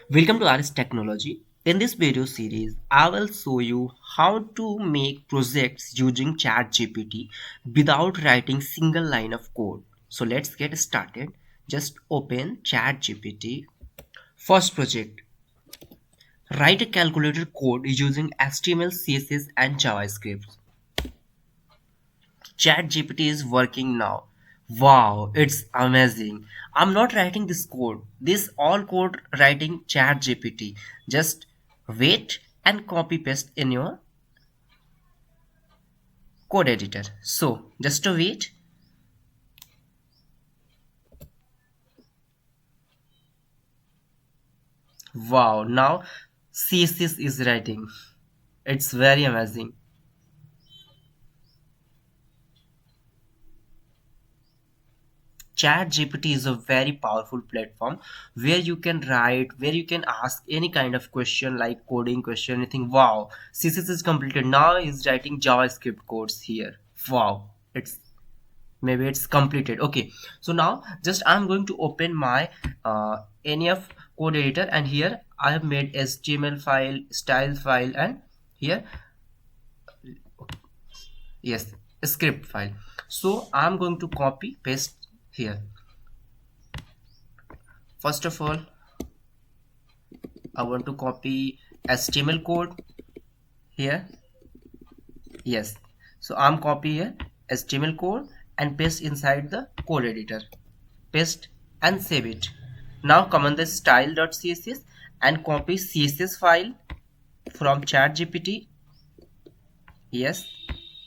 Welcome to rstechnology. In this video series, I will show you how to make projects using ChatGPT without writing single line of code. So let's get started. Just open ChatGPT. First project. Write a calculator code using HTML, CSS and JavaScript. ChatGPT is working now. Wow, it's amazing. I'm not writing this code. This all code writing ChatGPT. Just wait and copy paste in your code editor. So just to wait. Wow, now CSS is writing. It's very amazing. ChatGPT is a very powerful platform where you can write, where you can ask any kind of question like coding question, anything. Wow, CSS is completed. Now he's writing JavaScript codes here. Wow, it's maybe it's completed. Okay, so now just I'm going to open my any of code editor, and here I have made HTML file, style file, and here yes, a script file. So I'm going to copy paste here. First of all, I want to copy HTML code here. Yes. So I'm copy here HTML code and paste inside the code editor. Paste and save it. Now come on the style.css and copy CSS file from ChatGPT. Yes.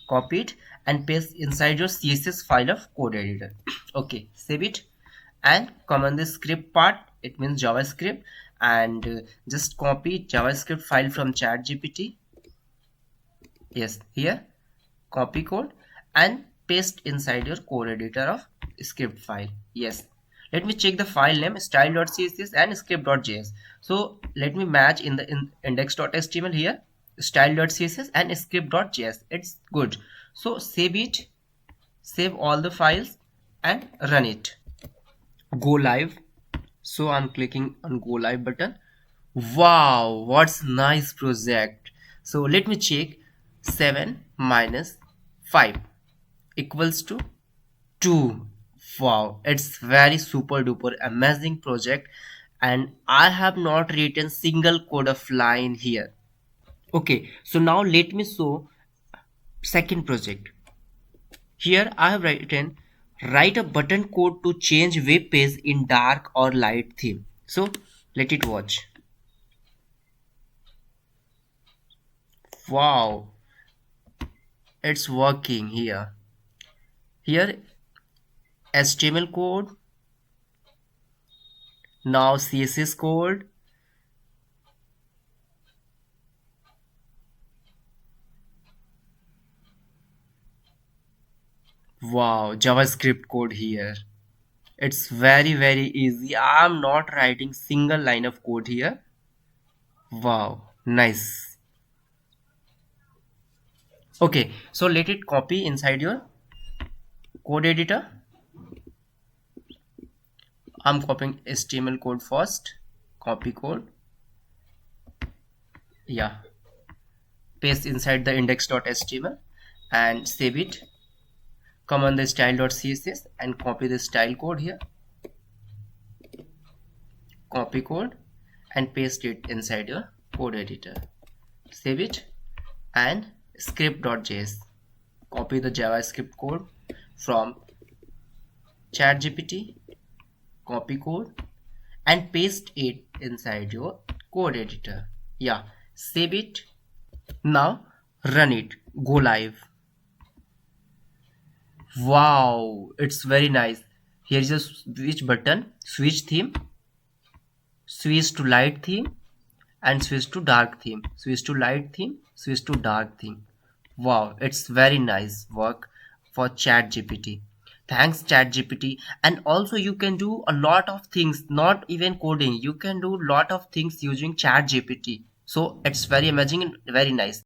Copy it and paste inside your CSS file of code editor. Okay. Save it and come on the script part, it means JavaScript, and just copy JavaScript file from ChatGPT. Yes, here copy code and paste inside your code editor of script file. Yes, let me check the file name style.css and script.js. So let me match in the index.html here style.css and script.js. It's good. So save it, save all the files and run it. Go live. So I'm clicking on go live button. Wow, what's nice project. So let me check. 7 minus 5 equals to 2. Wow, it's very super duper amazing project, and I have not written single code of line here. Okay, so now let me show second project. Here I have written write a button code to change web page in dark or light theme. So let it watch. Wow, it's working here. Here HTML code, now CSS code, wow, JavaScript code here. It's very easy. I'm not writing single line of code here. Wow, nice. Okay, so let it copy inside your code editor. I'm copying HTML code first. Copy code. Yeah. Paste inside the index.html and save it. Come on the style.css and copy the style code here. Copy code and paste it inside your code editor. Save it and script.js. Copy the JavaScript code from ChatGPT. Copy code and paste it inside your code editor. Yeah, save it. Now run it. Go live. Wow, it's very nice. Here is a switch button. Switch theme. Switch to light theme and switch to dark theme. Switch to light theme. Switch to dark theme. Wow, it's very nice work for ChatGPT. Thanks ChatGPT. And also you can do a lot of things, not even coding. You can do a lot of things using ChatGPT. So it's very amazing and very nice.